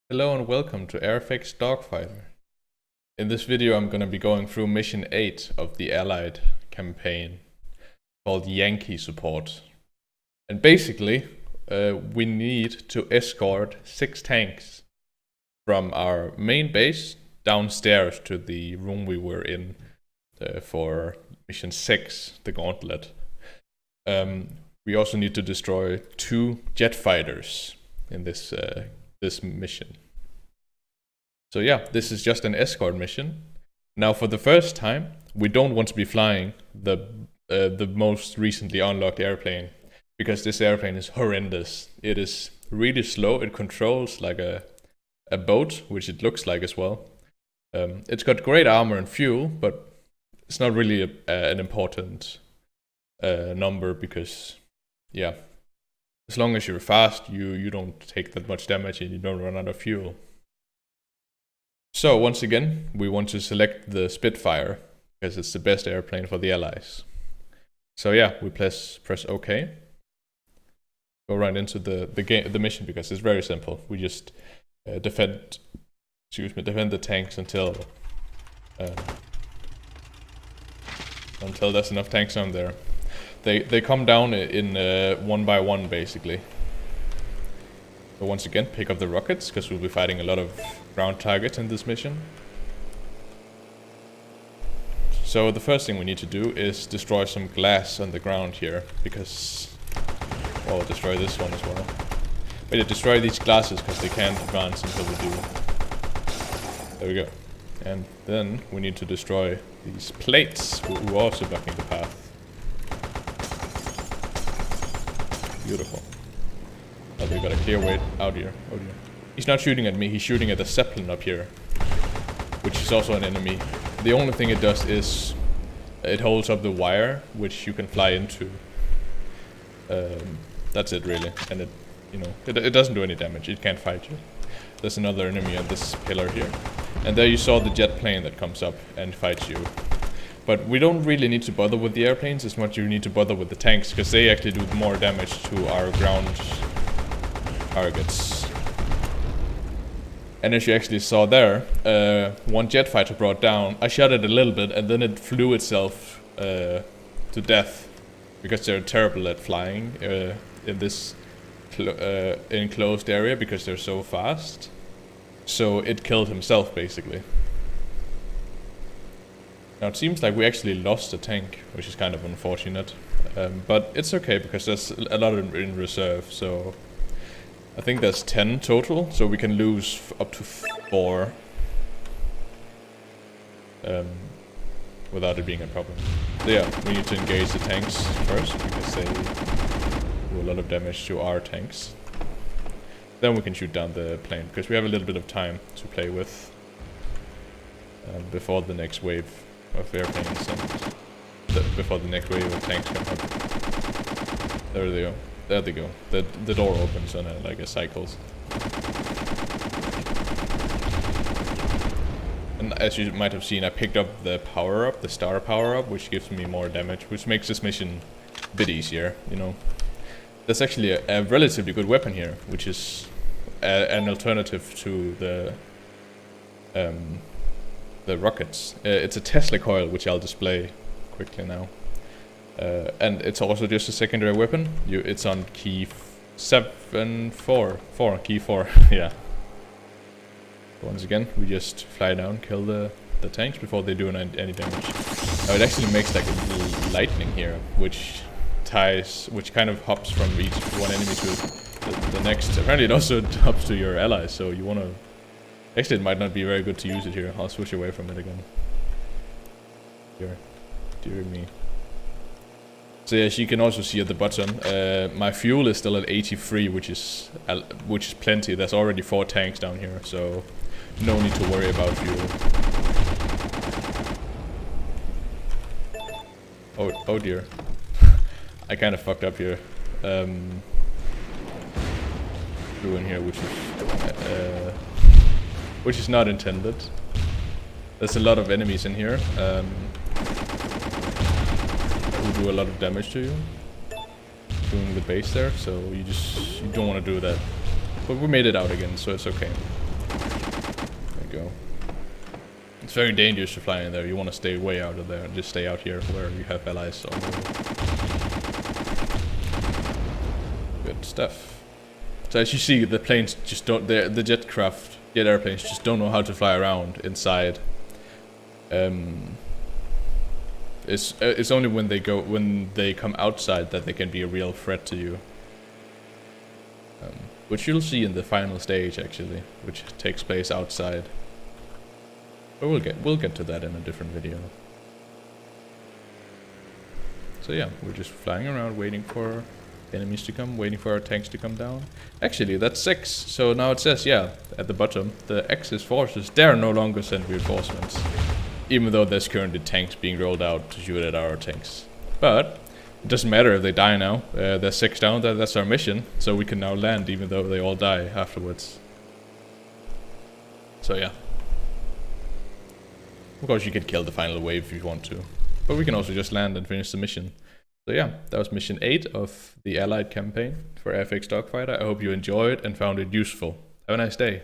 Hello and welcome to Airfix Dogfighter. In this video I'm going to be going through mission 8 of the Allied campaign called Yankee Support. And basically we need to escort 6 tanks from our main base downstairs to the room we were in for mission 6, the Gauntlet. We also need to destroy 2 jet fighters in this mission. So yeah, this is just an escort mission. Now for the first time, we don't want to be flying the most recently unlocked airplane, because this airplane is horrendous. It is really slow. It controls like a boat, which it looks like as well. It's got great armor and fuel, but it's not really an important number, because yeah, as long as you're fast, you don't take that much damage and you don't run out of fuel. So once again, we want to select the Spitfire, because it's the best airplane for the Allies. So yeah, we press OK. Go right into the mission, because it's very simple. We just defend the tanks until there's enough tanks on there. They come down in one by one, basically. So once again, pick up the rockets, because we'll be fighting a lot of ground targets in this mission. So the first thing we need to do is destroy some glass on the ground here, because... well, destroy this one as well. But yeah, destroy these glasses, because they can't advance until we do. There we go. And then we need to destroy these plates, who are also blocking the path. Beautiful. Oh, we got a clear way out here. Oh dear. He's not shooting at me, he's shooting at the Zeppelin up here, which is also an enemy. The only thing it does is it holds up the wire, which you can fly into. That's it really, and it doesn't do any damage. It can't fight you. There's another enemy on this pillar here, and there you saw the jet plane that comes up and fights you. But we don't really need to bother with the airplanes as much as you need to bother with the tanks, because they actually do more damage to our ground targets. And as you actually saw there, one jet fighter brought down. I shot it a little bit, and then it flew itself to death, because they're terrible at flying in this enclosed area, because they're so fast. So it killed himself, basically. Now it seems like we actually lost a tank, which is kind of unfortunate. But it's okay, because there's a lot in reserve, so... I think there's 10 total, so we can lose up to 4. Without it being a problem. So yeah, we need to engage the tanks first, because they do a lot of damage to our tanks. Then we can shoot down the plane, because we have a little bit of time to play with before the next wave of airplanes and before the next wave of tanks come up. There they go. There they go. The door opens on like a cycles. And as you might have seen, I picked up the power-up, the star power-up, which gives me more damage, which makes this mission a bit easier, There's actually a relatively good weapon here, which is an alternative to the rockets. It's a Tesla coil, which I'll display quickly now. And it's also just a secondary weapon. It's on key 4, key 4, yeah. Once again, we just fly down, kill the tanks before they do any damage. Now it actually makes like a little lightning here, which kind of hops from one enemy to the next. Apparently it also hops to your allies, so you wanna... Actually it might not be very good to use it here. I'll switch away from it again. Here. Dear me. So as you can also see at the bottom, my fuel is still at 83, which is plenty. There's already 4 tanks down here, so no need to worry about fuel. Oh dear, I kind of fucked up here. Through in here, which is not intended. There's a lot of enemies in here. Who do a lot of damage to you doing the base there, so you don't want to do that. But we made it out again, so it's okay. we go. It's very dangerous to fly in there. You want to stay way out of there and just stay out here where you have allies all over. Good stuff. So as you see, the planes just don't, the jet airplanes just don't know how to fly around inside. It's only when they come outside that they can be a real threat to you. Which you'll see in the final stage actually, which takes place outside. But we'll get to that in a different video. So yeah, we're just flying around waiting for enemies to come, waiting for our tanks to come down. Actually, that's 6. So now it says, yeah, at the bottom, the Axis forces, they're no longer send reinforcements. Even though there's currently tanks being rolled out to shoot at our tanks. But it doesn't matter if they die now. There's 6 down, that's our mission. So we can now land even though they all die afterwards. So yeah. Of course you can kill the final wave if you want to. But we can also just land and finish the mission. So yeah, that was mission 8 of the Allied campaign for Airfix Dogfighter. I hope you enjoyed and found it useful. Have a nice day.